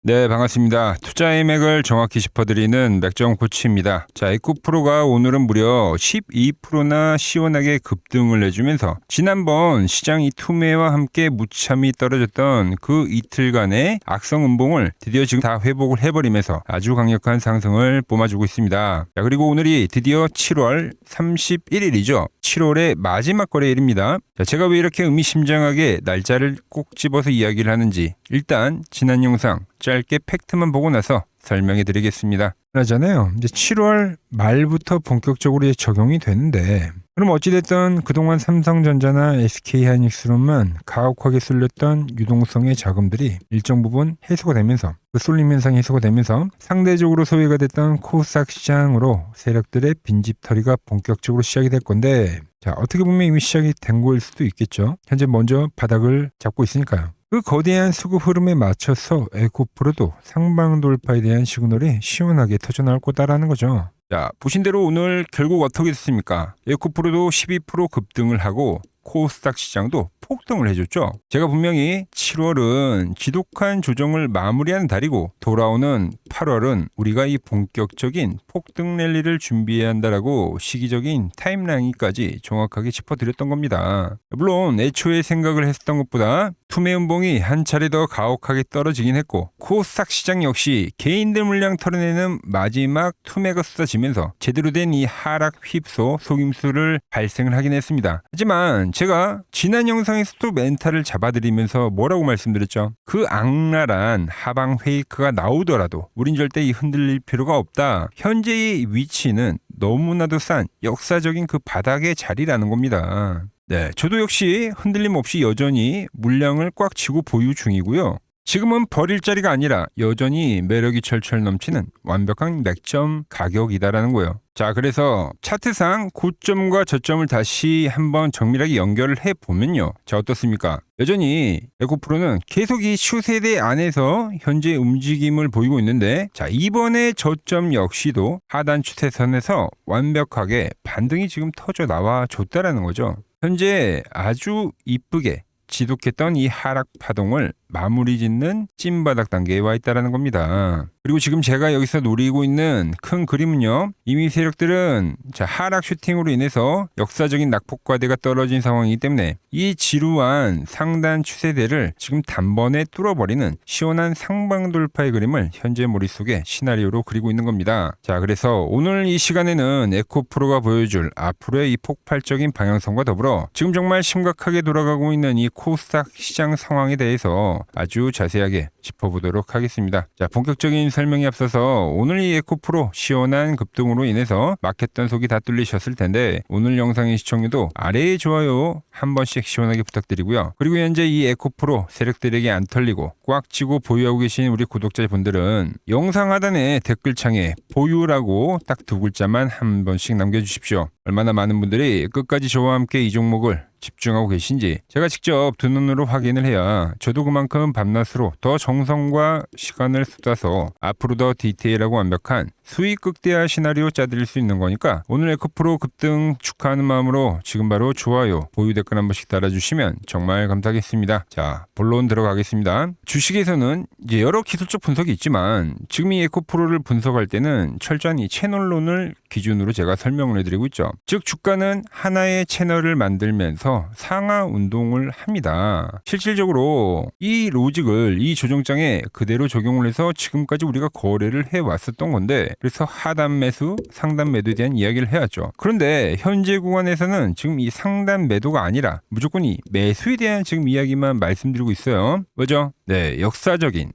네, 반갑습니다. 투자의 맥을 정확히 짚어드리는 맥정 코치입니다. 자, 에코프로가 오늘은 무려 12%나 시원하게 급등을 해주면서 지난번 시장이 투매와 함께 무참히 떨어졌던 그 이틀간의 악성 음봉을 드디어 지금 다 회복을 해버리면서 아주 강력한 상승을 뿜어주고 있습니다. 자, 그리고 오늘이 드디어 7월 31일이죠. 7월의 마지막 거래일입니다. 자, 제가 왜 이렇게 의미심장하게 날짜를 꼭 집어서 이야기를 하는지 일단 지난 영상 짧게 팩트만 보고 나서 설명해 드리겠습니다. 그러잖아요. 이제 7월 말부터 본격적으로 적용이 되는데 그럼 어찌됐든 그동안 삼성전자나 SK하이닉스로만 가혹하게 쏠렸던 유동성의 자금들이 일정 부분 해소가 되면서 그 쏠림 현상이 해소가 되면서 상대적으로 소외가 됐던 코스닥 시장으로 세력들의 빈집털이가 본격적으로 시작이 될 건데 자, 어떻게 보면 이미 시작이 된 거일 수도 있겠죠. 현재 먼저 바닥을 잡고 있으니까요. 그 거대한 수급 흐름에 맞춰서 에코프로도 상방 돌파에 대한 시그널이 시원하게 터져나올 거다라는 거죠. 자, 보신 대로 오늘 결국 어떻게 됐습니까? 에코프로도 12% 급등을 하고 코스닥 시장도 폭등을 해줬죠. 제가 분명히 7월은 지독한 조정을 마무리하는 달이고 돌아오는 8월은 우리가 이 본격적인 폭등 랠리를 준비해야 한다라고 시기적인 타임라인까지 정확하게 짚어드렸던 겁니다. 물론 애초에 생각을 했었던 것보다 투매 음봉이 한 차례 더 가혹하게 떨어지긴 했고 코스닥 시장 역시 개인들 물량 털어내는 마지막 투매가 쏟아지면서 제대로 된 이 하락 휩소 속임수를 발생을 하긴 했습니다. 하지만 제가 지난 영상에서도 멘탈을 잡아드리면서 뭐라고 말씀드렸죠? 그 악랄한 하방 페이크가 나오더라도 우린 절대 이 흔들릴 필요가 없다. 현재의 위치는 너무나도 싼 역사적인 그 바닥의 자리라는 겁니다. 네, 저도 역시 흔들림 없이 여전히 물량을 꽉 쥐고 보유 중이고요. 지금은 버릴 자리가 아니라 여전히 매력이 철철 넘치는 완벽한 맥점 가격이다라는 거예요. 자, 그래서 차트상 고점과 저점을 다시 한번 정밀하게 연결을 해보면요. 자, 어떻습니까? 여전히 에코프로는 계속 이 추세대 안에서 현재 움직임을 보이고 있는데 자, 이번에 저점 역시도 하단 추세선에서 완벽하게 반등이 지금 터져 나와 줬다라는 거죠. 현재 아주 이쁘게 지독했던 이 하락 파동을 마무리 짓는 찐바닥 단계에 와 있다는 겁니다. 그리고 지금 제가 여기서 노리고 있는 큰 그림은요. 이미 세력들은 하락 슈팅으로 인해서 역사적인 낙폭과대가 떨어진 상황이기 때문에 이 지루한 상단 추세대를 지금 단번에 뚫어버리는 시원한 상방 돌파의 그림을 현재 머릿속에 시나리오로 그리고 있는 겁니다. 자, 그래서 오늘 이 시간에는 에코프로가 보여줄 앞으로의 이 폭발적인 방향성과 더불어 지금 정말 심각하게 돌아가고 있는 이 코스닥 시장 상황에 대해서 아주 자세하게 짚어보도록 하겠습니다. 자, 본격적인 설명에 앞서서 오늘 이 에코프로 시원한 급등으로 인해서 마켓 단속이 다 뚫리셨을 텐데 오늘 영상의 시청률도 아래에 좋아요 한 번씩 시원하게 부탁드리고요. 그리고 현재 이 에코프로 세력들에게 안 털리고 꽉 쥐고 보유하고 계신 우리 구독자분들은 영상 하단에 댓글창에 보유라고 딱 두 글자만 한 번씩 남겨주십시오. 얼마나 많은 분들이 끝까지 저와 함께 이 종목을 집중하고 계신지 제가 직접 두 눈으로 확인을 해야 저도 그만큼 밤낮으로 더 정성과 시간을 쏟아서 앞으로 더 디테일하고 완벽한 수익 극대화 시나리오 짜드릴 수 있는 거니까 오늘 에코프로 급등 축하하는 마음으로 지금 바로 좋아요, 보유 댓글 한 번씩 달아주시면 정말 감사하겠습니다. 자, 본론 들어가겠습니다. 주식에서는 이제 여러 기술적 분석이 있지만 지금 이 에코프로를 분석할 때는 철저한 이 채널론을 기준으로 제가 설명을 해드리고 있죠. 즉 주가는 하나의 채널을 만들면서 상하 운동을 합니다. 실질적으로 이 로직을 이 조정장에 그대로 적용을 해서 지금까지 우리가 거래를 해왔었던 건데 그래서 하단 매수, 상단 매도에 대한 이야기를 해왔죠. 그런데 현재 구간에서는 지금 이 상단 매도가 아니라 무조건 이 매수에 대한 지금 이야기만 말씀드리고 있어요. 뭐죠? 네, 역사적인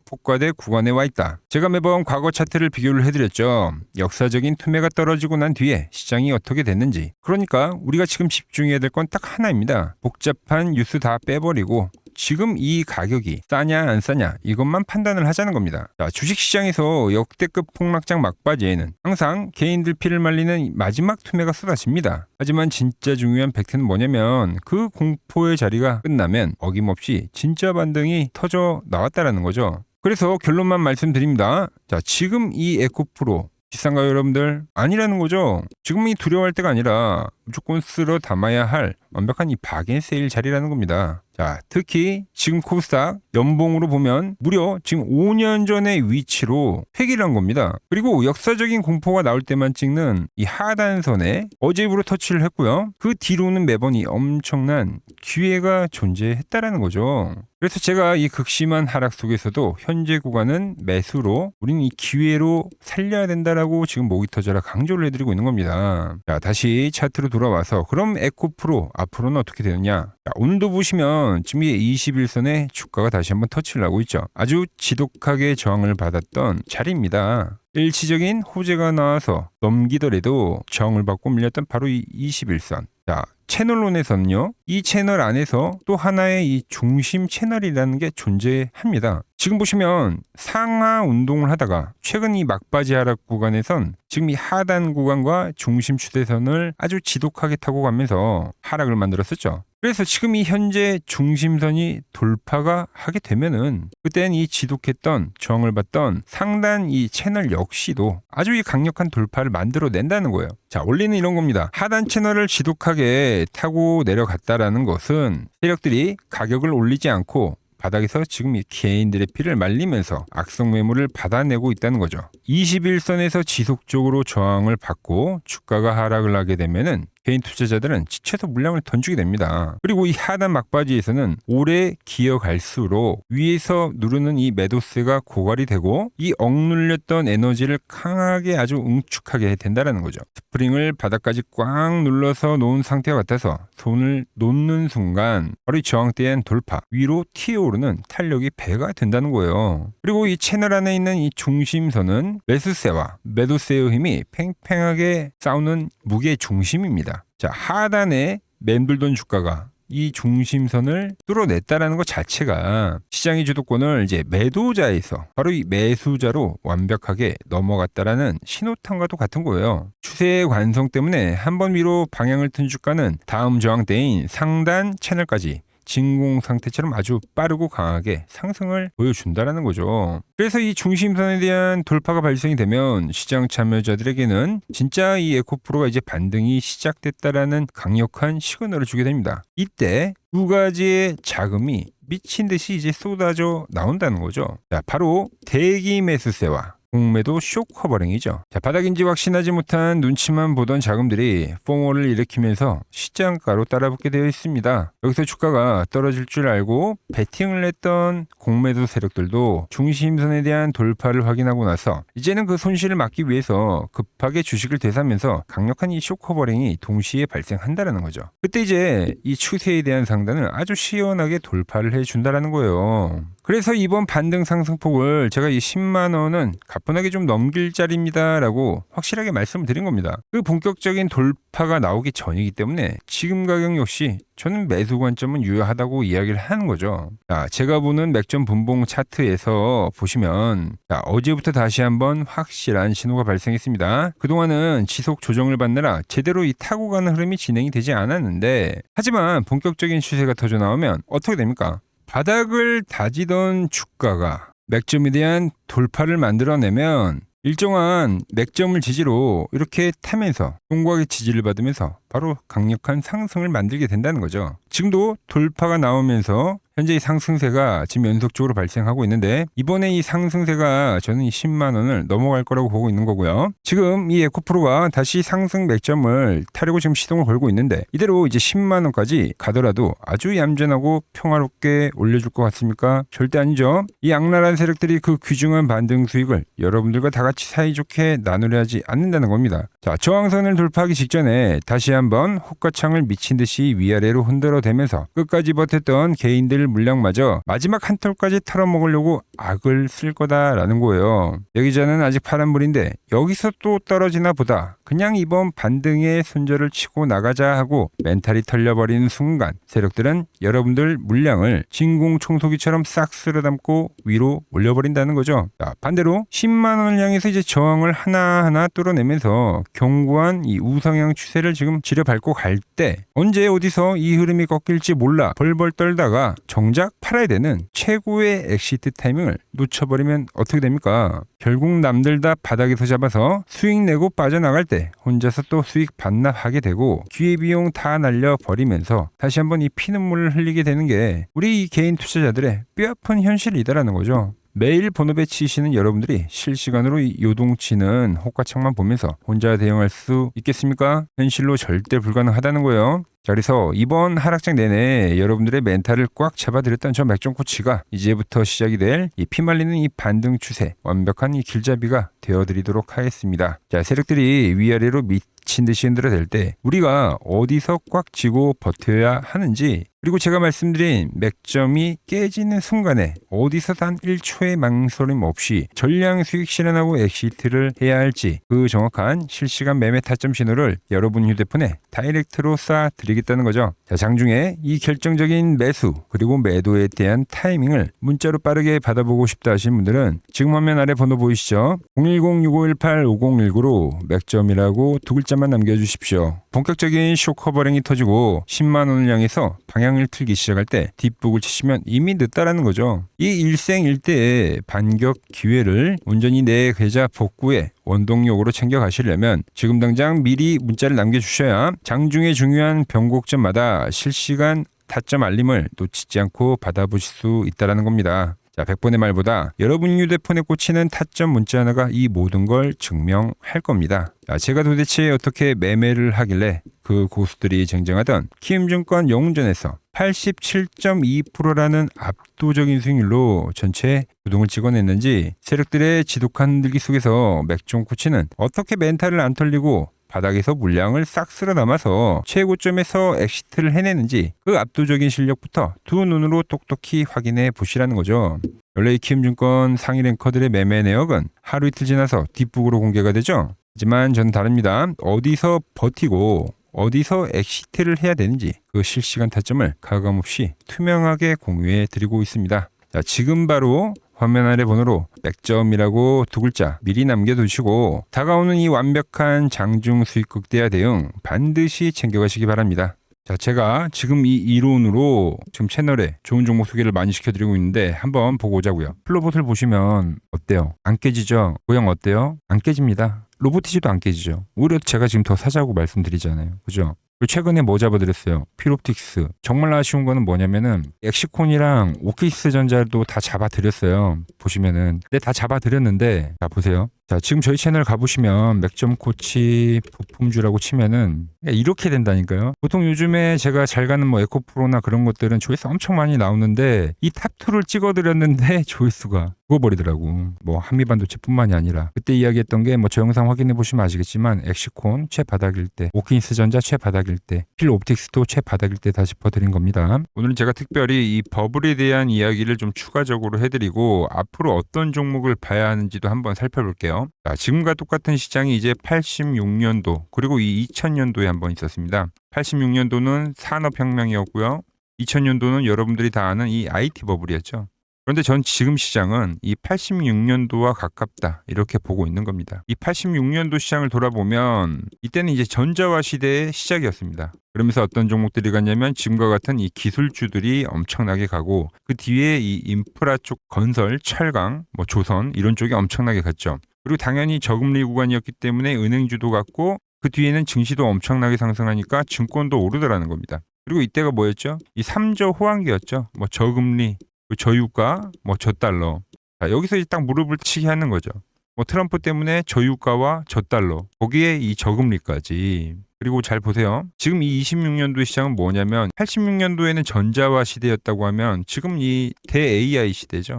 폭과대 구간에 와 있다. 제가 매번 과거 차트를 비교를 해드렸죠. 역사적인 투매가 떨어지고 난 뒤에 시장이 어떻게 됐는지. 그러니까 우리가 지금 집중해야 될 건 딱 하나입니다. 복잡한 뉴스 다 빼버리고 지금 이 가격이 싸냐 안 싸냐 이것만 판단을 하자는 겁니다. 자, 주식시장에서 역대급 폭락장 막바지에는 항상 개인들 피를 말리는 마지막 투매가 쏟아집니다. 하지만 진짜 중요한 팩트는 뭐냐면 그 공포의 자리가 끝나면 어김없이 진짜 반등이 터져 나왔다라는 거죠. 그래서 결론만 말씀드립니다. 자, 지금 이 에코프로 비싼가요, 여러분들? 아니라는 거죠. 지금 이 두려워할 때가 아니라 무조건 쓸어 담아야 할 완벽한 이 바겐세일 자리라는 겁니다. 자, 특히 지금 코스닥 연봉으로 보면 무려 지금 5년 전의 위치로 회귀를 한 겁니다. 그리고 역사적인 공포가 나올 때만 찍는 이 하단선에 어제부로 터치를 했고요. 그 뒤로는 매번 이 엄청난 기회가 존재했다라는 거죠. 그래서 제가 이 극심한 하락 속에서도 현재 구간은 매수로 우리는 이 기회로 살려야 된다라고 지금 목이 터져라 강조를 해드리고 있는 겁니다. 자, 다시 차트로 돌아와서 그럼 에코프로 앞으로는 어떻게 되느냐. 자, 오늘도 보시면 지금 이 21선에 주가가 다시 한번 터치를 하고 있죠. 아주 지독하게 저항을 받았던 자리입니다. 일시적인 호재가 나와서 넘기더라도 저항을 받고 밀렸던 바로 이 21선. 자, 채널론에서는요, 이 채널 안에서 또 하나의 이 중심 채널이라는 게 존재합니다. 지금 보시면 상하 운동을 하다가 최근 이 막바지 하락 구간에선 지금 이 하단 구간과 중심 추세선을 아주 지독하게 타고 가면서 하락을 만들었었죠. 그래서 지금 이 현재 중심선이 돌파가 하게 되면은 그때는 이 지독했던 저항을 받던 상단 이 채널 역시도 아주 이 강력한 돌파를 만들어낸다는 거예요. 자, 원리는 이런 겁니다. 하단 채널을 지독하게 타고 내려갔다라는 것은 세력들이 가격을 올리지 않고 바닥에서 지금 이 개인들의 피를 말리면서 악성 매물을 받아내고 있다는 거죠. 21선에서 지속적으로 저항을 받고 주가가 하락을 하게 되면은 개인 투자자들은 지쳐서 물량을 던지게 됩니다. 그리고 이 하단 막바지에서는 오래 기어갈수록 위에서 누르는 이 매도세가 고갈이 되고 이 억눌렸던 에너지를 강하게 아주 응축하게 된다는 거죠. 스프링을 바닥까지 꽉 눌러서 놓은 상태와 같아서 손을 놓는 순간 바로 이 저항대한 돌파, 위로 튀어오르는 탄력이 배가 된다는 거예요. 그리고 이 채널 안에 있는 이 중심선은 매수세와 매도세의 힘이 팽팽하게 싸우는 무게 중심입니다. 자, 하단에 맴돌던 주가가 이 중심선을 뚫어냈다라는 것 자체가 시장의 주도권을 이제 매도자에서 바로 이 매수자로 완벽하게 넘어갔다라는 신호탄과도 같은 거예요. 추세의 관성 때문에 한번 위로 방향을 튼 주가는 다음 저항대인 상단 채널까지 진공 상태처럼 아주 빠르고 강하게 상승을 보여준다라는 거죠. 그래서 이 중심선에 대한 돌파가 발생이 되면 시장 참여자들에게는 진짜 이 에코프로가 이제 반등이 시작됐다라는 강력한 시그널을 주게 됩니다. 이때 두 가지의 자금이 미친 듯이 이제 쏟아져 나온다는 거죠. 자, 바로 대기 매수세와 공매도 쇼 커버링이죠. 자, 바닥인지 확신하지 못한 눈치만 보던 자금들이 포모를 일으키면서 시장가로 따라붙게 되어 있습니다. 여기서 주가가 떨어질 줄 알고 베팅을 했던 공매도 세력들도 중심선에 대한 돌파를 확인하고 나서 이제는 그 손실을 막기 위해서 급하게 주식을 되사면서 강력한 이 쇼 커버링이 동시에 발생한다는 거죠. 그때 이제 이 추세에 대한 상단을 아주 시원하게 돌파를 해준다는 거예요. 그래서 이번 반등 상승폭을 제가 이 10만 원은 가뿐하게 좀 넘길 자리입니다 라고 확실하게 말씀을 드린 겁니다. 그 본격적인 돌파가 나오기 전이기 때문에 지금 가격 역시 저는 매수 관점은 유효하다고 이야기를 하는 거죠. 자, 제가 보는 맥점 분봉 차트에서 보시면 자, 어제부터 다시 한번 확실한 신호가 발생했습니다. 그동안은 지속 조정을 받느라 제대로 이 타고 가는 흐름이 진행이 되지 않았는데 하지만 본격적인 추세가 터져 나오면 어떻게 됩니까? 바닥을 다지던 주가가 맥점에 대한 돌파를 만들어내면 일정한 맥점을 지지로 이렇게 타면서 동고하게 지지를 받으면서 바로 강력한 상승을 만들게 된다는 거죠. 지금도 돌파가 나오면서 현재 이 상승세가 지금 연속적으로 발생하고 있는데 이번에 이 상승세가 저는 이 10만 원을 넘어갈 거라고 보고 있는 거고요. 지금 이 에코프로가 다시 상승 맥점을 타려고 지금 시동을 걸고 있는데 이대로 이제 10만 원까지 가더라도 아주 얌전하고 평화롭게 올려줄 것 같습니까? 절대 아니죠. 이 악랄한 세력들이 그 귀중한 반등 수익을 여러분들과 다 같이 사이좋게 나누려 하지 않는다는 겁니다. 자, 저항선을 돌파하기 직전에 다시 한번 호가창을 미친 듯이 위아래로 흔들어대면서 끝까지 버텼던 개인들 물량마저 마지막 한 톨까지 털어먹으려고 악을 쓸 거다라는 거예요. 여기자는 아직 파란불인데 여기서 또 떨어지나 보다. 그냥 이번 반등에 손절을 치고 나가자 하고 멘탈이 털려버리는 순간 세력들은 여러분들 물량을 진공청소기처럼 싹 쓸어담고 위로 올려버린다는 거죠. 자, 반대로 10만 원을 향해서 이제 저항을 하나하나 뚫어내면서 견고한 이 우상향 추세를 지금 엎치려 밟고 갈 때 언제 어디서 이 흐름이 꺾일지 몰라 벌벌 떨다가 정작 팔아야 되는 최고의 엑시트 타이밍을 놓쳐버리면 어떻게 됩니까? 결국 남들 다 바닥에서 잡아서 수익 내고 빠져나갈 때 혼자서 또 수익 반납하게 되고 기회비용 다 날려버리면서 다시 한번 이 피눈물을 흘리게 되는 게 우리 이 개인 투자자들의 뼈아픈 현실이다라는 거죠. 매일 번호배 치시는 여러분들이 실시간으로 이 요동치는 호가창만 보면서 혼자 대응할 수 있겠습니까? 현실로 절대 불가능하다는 거예요. 자, 그래서 이번 하락장 내내 여러분들의 멘탈을 꽉 잡아드렸던 저 맥종코치가 이제부터 시작이 될 이 피말리는 이 반등 추세 완벽한 이 길잡이가 되어드리도록 하겠습니다. 자, 세력들이 위아래로 미친 듯이 흔들어댈 때 우리가 어디서 꽉 쥐고 버텨야 하는지, 그리고 제가 말씀드린 맥점이 깨지는 순간에 어디서 단 1초의 망설임 없이 전량 수익 실현하고 엑시트를 해야 할지 그 정확한 실시간 매매 타점 신호를 여러분 휴대폰에 다이렉트로 쏴드리겠다는 거죠. 자, 장중에 이 결정적인 매수 그리고 매도에 대한 타이밍을 문자로 빠르게 받아보고 싶다 하신 분들은 지금 화면 아래 번호 보이시죠? 010-6518-5019로 맥점이라고 두 글자만 남겨주십시오. 본격적인 쇼커버링이 터지고 10만 원을 향해서 방향을 틀기 시작할 때 뒷북을 치시면 이미 늦다라는 거죠. 이 일생일대의 반격 기회를 온전히 내 계좌 복구에 원동력으로 챙겨 가시려면 지금 당장 미리 문자를 남겨주셔야 장중에 중요한 변곡점마다 실시간 타점 알림을 놓치지 않고 받아보실 수 있다는 겁니다. 자, 100번의 말보다 여러분 휴대폰에 꽂히는 타점 문자 하나가 이 모든 걸 증명할 겁니다. 자, 제가 도대체 어떻게 매매를 하길래 그 고수들이 쟁쟁하던 키움증권 영웅전에서 87.2%라는 압도적인 수익률로 전체 부동을 찍어냈는지, 세력들의 지독한 흔들기 속에서 맥종코치는 어떻게 멘탈을 안 털리고 바닥에서 물량을 싹 쓸어 담아서 최고점에서 엑시트를 해내는지 그 압도적인 실력부터 두 눈으로 똑똑히 확인해 보시라는 거죠. 원래 이 키움증권 상위 랭커들의 매매 내역은 하루 이틀 지나서 뒷북으로 공개가 되죠. 하지만 저는 다릅니다. 어디서 버티고 어디서 엑시트를 해야 되는지 그 실시간 타점을 가감없이 투명하게 공유해 드리고 있습니다. 자, 지금 바로 화면 아래 번호로 맥점이라고 두 글자 미리 남겨두시고 다가오는 이 완벽한 장중 수익 극대화 대응 반드시 챙겨가시기 바랍니다. 자, 제가 지금 이 이론으로 지금 채널에 좋은 종목 소개를 많이 시켜드리고 있는데 한번 보고 오자고요. 플로봇을 보시면 어때요? 안 깨지죠? 모양 어때요? 안 깨집니다. 로보티지도 안 깨지죠. 오히려 제가 지금 더 사자고 말씀드리잖아요. 그죠? 그리고 최근에 뭐 잡아드렸어요? 필옵틱스. 정말 아쉬운 거는 뭐냐면은 엑시콘이랑 오케이스 전자도 다 잡아드렸어요. 보시면은. 근데 다 잡아드렸는데, 자 보세요. 자, 지금 저희 채널 가보시면 맥점코치 부품주라고 치면은 이렇게 된다니까요. 보통 요즘에 제가 잘 가는 뭐 에코프로나 그런 것들은 조회수 엄청 많이 나오는데 이 탑2를 찍어드렸는데 조회수가 죽어버리더라고. 뭐 한미반도체뿐만이 아니라 그때 이야기했던 게 뭐 저 영상 확인해 보시면 아시겠지만 엑시콘 최바닥일 때, 오킨스 전자 최바닥일 때, 필옵틱스도 최바닥일 때 다 짚어드린 겁니다. 오늘은 제가 특별히 이 버블에 대한 이야기를 좀 추가적으로 해드리고 앞으로 어떤 종목을 봐야 하는지도 한번 살펴볼게요. 자, 지금과 똑같은 시장이 이제 86년도 그리고 이 2000년도에 한번 있었습니다. 86년도는 산업혁명이었고요. 2000년도는 여러분들이 다 아는 이 IT 버블이었죠. 그런데 전 지금 시장은 이 86년도와 가깝다 이렇게 보고 있는 겁니다. 이 86년도 시장을 돌아보면 이때는 이제 전자화 시대의 시작이었습니다. 그러면서 어떤 종목들이 갔냐면 지금과 같은 이 기술주들이 엄청나게 가고 그 뒤에 이 인프라 쪽 건설, 철강, 뭐 조선 이런 쪽이 엄청나게 갔죠. 그리고 당연히 저금리 구간이었기 때문에 은행주도 갔고 그 뒤에는 증시도 엄청나게 상승하니까 증권도 오르더라는 겁니다. 그리고 이때가 뭐였죠? 이 3저 호황기였죠. 뭐 저금리, 저유가, 뭐 저달러. 자, 여기서 이제 딱 무릎을 치게 하는 거죠. 뭐 트럼프 때문에 저유가와 저달러, 거기에 이 저금리까지. 그리고 잘 보세요. 지금 이 26년도 시장은 뭐냐면 86년도에는 전자화 시대였다고 하면 지금 이 대 AI 시대죠.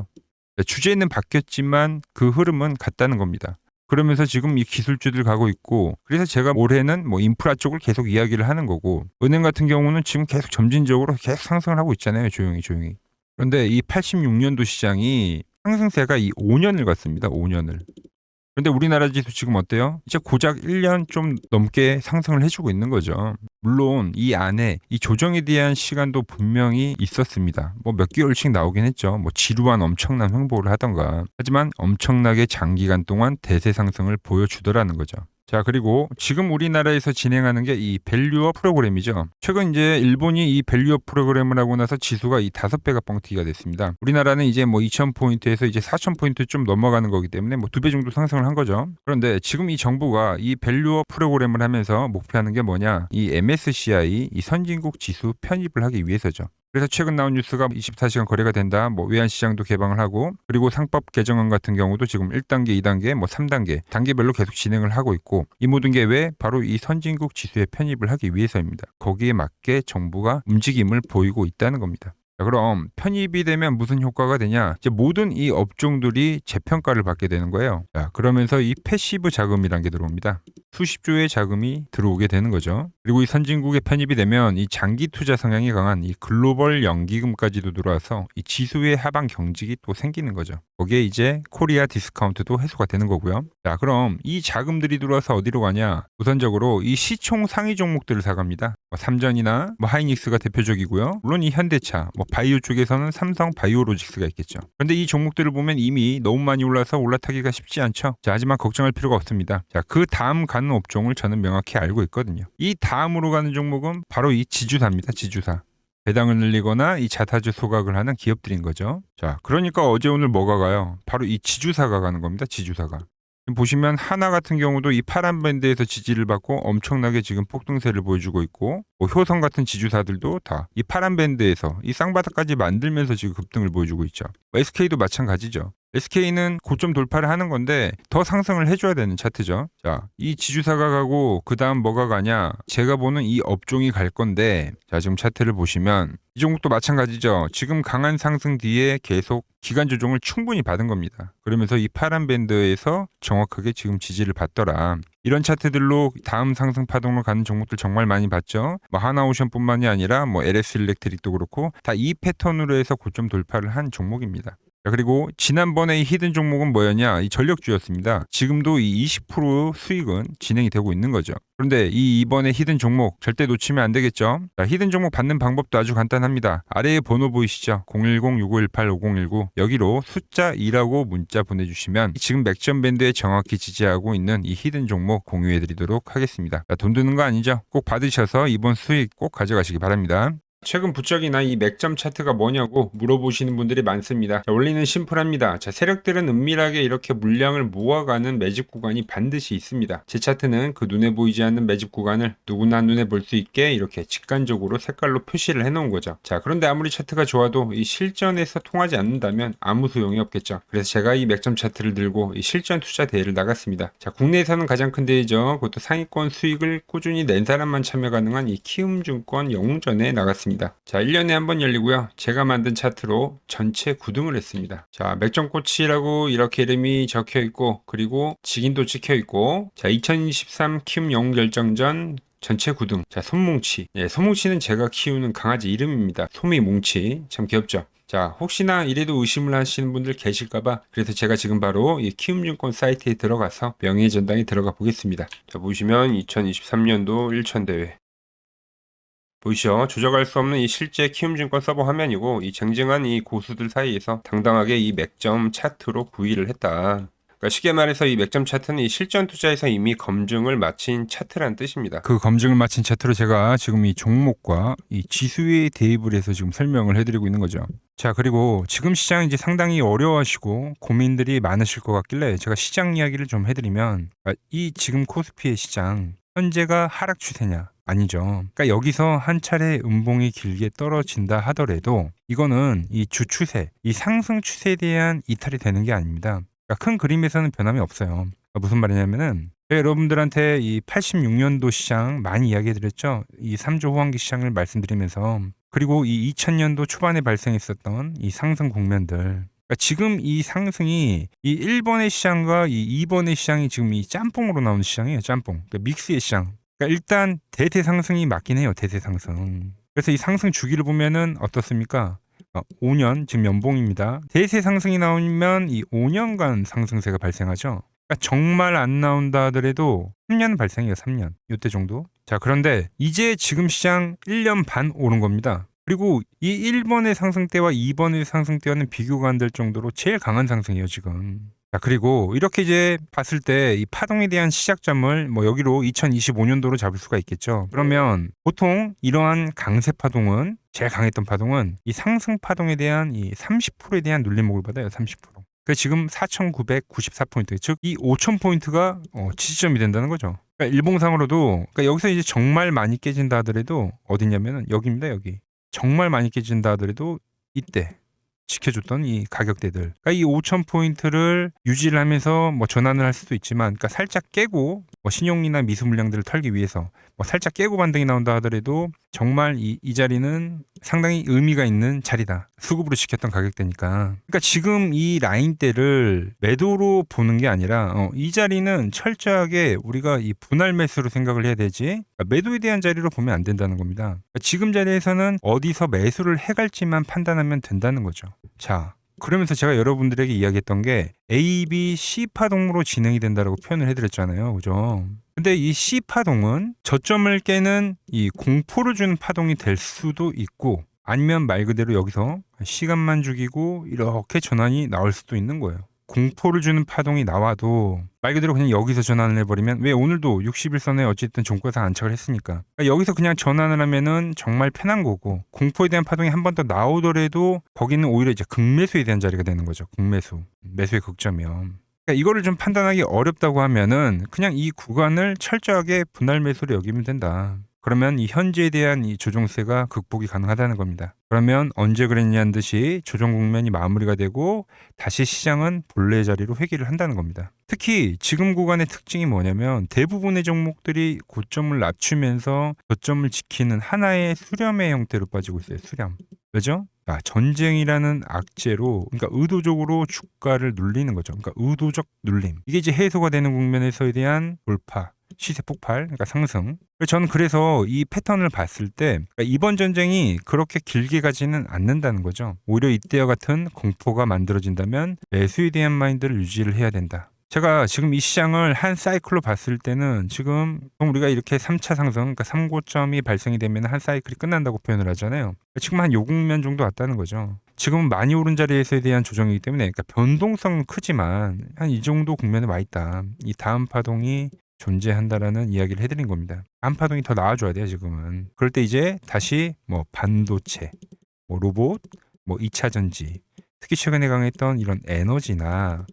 주제는 바뀌었지만 그 흐름은 같다는 겁니다. 그러면서 지금 이 기술주들 가고 있고, 그래서 제가 올해는 뭐 인프라 쪽을 계속 이야기를 하는 거고, 은행 같은 경우는 지금 계속 점진적으로 계속 상승을 하고 있잖아요. 조용히. 그런데 이 86년도 시장이 상승세가 이 5년을 갔습니다. 5년을. 그런데 우리나라 지수 지금 어때요? 이제 고작 1년 좀 넘게 상승을 해주고 있는 거죠. 물론 이 안에 이 조정에 대한 시간도 분명히 있었습니다. 뭐 몇 개월씩 나오긴 했죠. 뭐 지루한 엄청난 횡보를 하던가. 하지만 엄청나게 장기간 동안 대세 상승을 보여주더라는 거죠. 자, 그리고 지금 우리나라에서 진행하는 게 이 밸류업 프로그램이죠. 최근 이제 일본이 이 밸류업 프로그램을 하고 나서 지수가 이 5배가 뻥튀기가 됐습니다. 우리나라는 이제 뭐 2,000포인트에서 이제 4,000포인트 좀 넘어가는 거기 때문에 뭐 2배 정도 상승을 한 거죠. 그런데 지금 이 정부가 이 밸류업 프로그램을 하면서 목표하는 게 뭐냐? 이 MSCI 이 선진국 지수 편입을 하기 위해서죠. 그래서 최근 나온 뉴스가 24시간 거래가 된다. 뭐 외환시장도 개방을 하고 그리고 상법 개정안 같은 경우도 지금 1단계, 2단계, 뭐 3단계 단계별로 계속 진행을 하고 있고 이 모든 게 왜 바로 이 선진국 지수에 편입을 하기 위해서입니다. 거기에 맞게 정부가 움직임을 보이고 있다는 겁니다. 자, 그럼 편입이 되면 무슨 효과가 되냐? 이제 모든 이 업종들이 재평가를 받게 되는 거예요. 자, 그러면서 이 패시브 자금이란 게 들어옵니다. 수십조의 자금이 들어오게 되는 거죠. 그리고 이 선진국에 편입이 되면 이 장기 투자 성향이 강한 이 글로벌 연기금까지도 들어와서 이 지수의 하방 경직이 또 생기는 거죠. 거기에 이제 코리아 디스카운트도 해소가 되는 거고요. 자, 그럼 이 자금들이 들어와서 어디로 가냐? 우선적으로 이 시총 상위 종목들을 사갑니다. 삼전이나 뭐 하이닉스가 대표적이고요. 물론 이 현대차, 뭐 바이오 쪽에서는 삼성 바이오로직스가 있겠죠. 그런데 이 종목들을 보면 이미 너무 많이 올라서 올라타기가 쉽지 않죠. 자, 하지만 걱정할 필요가 없습니다. 자, 그 다음 가는 업종을 저는 명확히 알고 있거든요. 이 다음으로 가는 종목은 바로 이 지주사입니다. 지주사. 배당을 늘리거나 이 자사주 소각을 하는 기업들인 거죠. 자, 그러니까 어제 오늘 뭐가 가요? 바로 이 지주사가 가는 겁니다. 지주사가. 보시면 하나 같은 경우도 이 파란 밴드에서 지지를 받고 엄청나게 지금 폭등세를 보여주고 있고 뭐 효성 같은 지주사들도 다 이 파란 밴드에서 이 쌍바닥까지 만들면서 지금 급등을 보여주고 있죠. SK도 마찬가지죠. SK는 고점 돌파를 하는 건데 더 상승을 해줘야 되는 차트죠. 자, 이 지주사가 가고 그 다음 뭐가 가냐? 제가 보는 이 업종이 갈 건데 자, 지금 차트를 보시면 이 종목도 마찬가지죠. 지금 강한 상승 뒤에 계속 기간 조정을 충분히 받은 겁니다. 그러면서 이 파란 밴드에서 정확하게 지금 지지를 받더라. 이런 차트들로 다음 상승 파동으로 가는 종목들 정말 많이 봤죠. 뭐 하나오션뿐만이 아니라 뭐 LS 일렉트릭도 그렇고 다 이 패턴으로 해서 고점 돌파를 한 종목입니다. 그리고 지난번에 이 히든 종목은 뭐였냐? 이 전력주였습니다. 지금도 이 20% 수익은 진행이 되고 있는 거죠. 그런데 이번에 히든 종목 절대 놓치면 안 되겠죠? 자, 히든 종목 받는 방법도 아주 간단합니다. 아래에 번호 보이시죠? 010-6518-5019 여기로 숫자 2라고 문자 보내주시면 지금 맥점 밴드에 정확히 지지하고 있는 이 히든 종목 공유해드리도록 하겠습니다. 자, 돈 드는 거 아니죠? 꼭 받으셔서 이번 수익 꼭 가져가시기 바랍니다. 최근 부쩍이나 이 맥점 차트가 뭐냐고 물어보시는 분들이 많습니다. 자, 원리는 심플합니다. 자, 세력들은 은밀하게 이렇게 물량을 모아가는 매집 구간이 반드시 있습니다. 제 차트는 그 눈에 보이지 않는 매집 구간을 누구나 눈에 볼 수 있게 이렇게 직관적으로 색깔로 표시를 해놓은 거죠. 자, 그런데 아무리 차트가 좋아도 이 실전에서 통하지 않는다면 아무 소용이 없겠죠. 그래서 제가 이 맥점 차트를 들고 이 실전 투자 대회를 나갔습니다. 자, 국내에서는 가장 큰 대회죠. 그것도 상위권 수익을 꾸준히 낸 사람만 참여 가능한 이 키움증권 영웅전에 나갔습니다. 자, 1년에 한 번 열리고요. 제가 만든 차트로 전체 9등을 했습니다. 자, 맥점꼬치라고 이렇게 이름이 적혀 있고 그리고 직인도 찍혀 있고 자, 2023 키움 영웅 결정전 전체 9등. 자, 손뭉치. 예, 손뭉치는 제가 키우는 강아지 이름입니다. 소미뭉치. 참 귀엽죠? 자, 혹시나 이래도 의심을 하시는 분들 계실까봐 그래서 제가 지금 바로 이 키움증권 사이트에 들어가서 명예의 전당에 들어가 보겠습니다. 자, 보시면 2023년도 1천대회 보이시죠? 조작할 수 없는 이 실제 키움증권 서버 화면이고 이 쟁쟁한 이 고수들 사이에서 당당하게 이 맥점 차트로 구위를 했다. 그러니까 쉽게 말해서 이 맥점 차트는 이 실전 투자에서 이미 검증을 마친 차트라는 뜻입니다. 그 검증을 마친 차트로 제가 지금 이 종목과 이 지수에 대입을 해서 지금 설명을 해드리고 있는 거죠. 자, 그리고 지금 시장 이제 상당히 어려워하시고 고민들이 많으실 것 같길래 제가 시장 이야기를 좀 해드리면 이 지금 코스피의 시장 현재가 하락 추세냐? 아니죠. 그러니까 여기서 한 차례 음봉이 길게 떨어진다 하더라도 이거는 이 주추세, 이 상승 추세에 대한 이탈이 되는 게 아닙니다. 그러니까 큰 그림에서는 변함이 없어요. 그러니까 무슨 말이냐면은 제가 여러분들한테 이 86년도 시장 많이 이야기 드렸죠. 이 3조 호황기 시장을 말씀드리면서 그리고 이 2000년도 초반에 발생했었던 이 상승 국면들 그러니까 지금 이 상승이 이 1번의 시장과 이 2번의 시장이 지금 이 짬뽕으로 나오는 시장이에요. 짬뽕. 그러니까 믹스의 시장. 그러니까 일단 대세 상승이 맞긴 해요. 대세 상승. 그래서 이 상승 주기를 보면은 어떻습니까? 5년 지금 연봉입니다. 대세 상승이 나오면 이 5년간 상승세가 발생하죠. 그러니까 정말 안 나온다 하더라도 3년 발생해요. 3년. 이때 정도. 자, 그런데 이제 지금 시장 1년 반 오른 겁니다. 그리고 이 1번의 상승 때와 2번의 상승 때와는 비교가 안 될 정도로 제일 강한 상승이에요, 지금. 자, 그리고 이렇게 이제 봤을 때 이 파동에 대한 시작점을 뭐 여기로 2025년도로 잡을 수가 있겠죠. 그러면 보통 이러한 강세 파동은, 제일 강했던 파동은 이 상승 파동에 대한 이 30%에 대한 눌림목을 받아요. 30%. 그 지금 4,994포인트, 즉 이 5,000포인트가 지지점이 된다는 거죠. 그러니까 일봉상으로도, 그러니까 여기서 이제 정말 많이 깨진다 하더라도 어디냐면은 여기입니다. 여기. 정말 많이 깨진다 하더라도 이때 지켜줬던 이 가격대들. 그러니까 이 5,000포인트를 유지를 하면서 뭐 전환을 할 수도 있지만, 그러니까 살짝 깨고 뭐 신용이나 미수 물량들을 털기 위해서 뭐 살짝 깨고 반등이 나온다 하더라도 정말 이 자리는 상당히 의미가 있는 자리다. 수급으로 지켰던 가격대니까. 그러니까 지금 이 라인대를 매도로 보는 게 아니라 이 자리는 철저하게 우리가 이 분할 매수로 생각을 해야 되지, 그러니까 매도에 대한 자리로 보면 안 된다는 겁니다. 그러니까 지금 자리에서는 어디서 매수를 해갈지만 판단하면 된다는 거죠. 자, 그러면서 제가 여러분들에게 이야기했던 게 A, B, C 파동으로 진행이 된다라고 표현을 해드렸잖아요. 그죠? 근데 이 C 파동은 저점을 깨는 이 공포를 주는 파동이 될 수도 있고, 아니면 말 그대로 여기서 시간만 죽이고 이렇게 전환이 나올 수도 있는 거예요. 공포를 주는 파동이 나와도 말 그대로 그냥 여기서 전환을 해버리면, 왜 오늘도 60일선에 어쨌든 종가상 안착을 했으니까, 그러니까 여기서 그냥 전환을 하면은 정말 편한 거고, 공포에 대한 파동이 한 번 더 나오더라도 거기는 오히려 이제 극매수에 대한 자리가 되는 거죠. 극매수, 매수의 극점이요. 그러니까 이거를 좀 판단하기 어렵다고 하면은 그냥 이 구간을 철저하게 분할 매수로 여기면 된다. 그러면 이 현재에 대한 이 조정세가 극복이 가능하다는 겁니다. 그러면 언제 그랬냐는 듯이 조정 국면이 마무리가 되고 다시 시장은 본래 자리로 회귀를 한다는 겁니다. 특히 지금 구간의 특징이 뭐냐면 대부분의 종목들이 고점을 낮추면서 저점을 지키는 하나의 수렴의 형태로 빠지고 있어요. 수렴. 왜죠? 전쟁이라는 악재로, 그러니까 의도적으로 주가를 눌리는 거죠. 그러니까 의도적 눌림. 이게 이제 해소가 되는 국면에서에 대한 돌파, 시세 폭발, 그러니까 상승. 저는 그래서 이 패턴을 봤을 때 그러니까 이번 전쟁이 그렇게 길게 가지는 않는다는 거죠. 오히려 이때와 같은 공포가 만들어진다면 매수에 대한 마인드를 유지를 해야 된다. 제가 지금 이 시장을 한 사이클로 봤을 때는 지금 우리가 이렇게 3차 상승, 그러니까 3고점이 발생이 되면 한 사이클이 끝난다고 표현을 하잖아요. 지금 한 요 국면 정도 왔다는 거죠. 지금은 많이 오른 자리에서에 대한 조정이기 때문에, 그러니까 변동성은 크지만 한 이 정도 국면에 와 있다. 이 다음 파동이 존재한다라는 이야기를 해드린 겁니다. 다음 파동이 더 나와줘야 돼요, 지금은. 그럴 때 이제 다시 뭐 반도체, 뭐 로봇, 뭐 2차 전지, 특히 최근에 강했던 이런 에너지나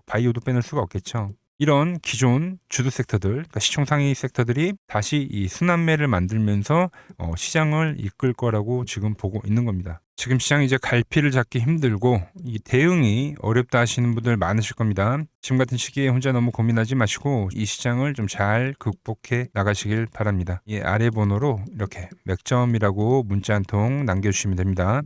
바이오도 빼놓을 수가 없겠죠. 이런 기존 주도 섹터들, 그러니까 시총 상위 섹터들이 다시 이 순환매를 만들면서 시장을 이끌 거라고 지금 보고 있는 겁니다. 지금 시장이 이제 갈피를 잡기 힘들고 이 대응이 어렵다 하시는 분들 많으실 겁니다. 지금 같은 시기에 혼자 너무 고민하지 마시고 이 시장을 좀 잘 극복해 나가시길 바랍니다. 이 아래 번호로 이렇게 맥점이라고 문자 한 통 남겨주시면 됩니다.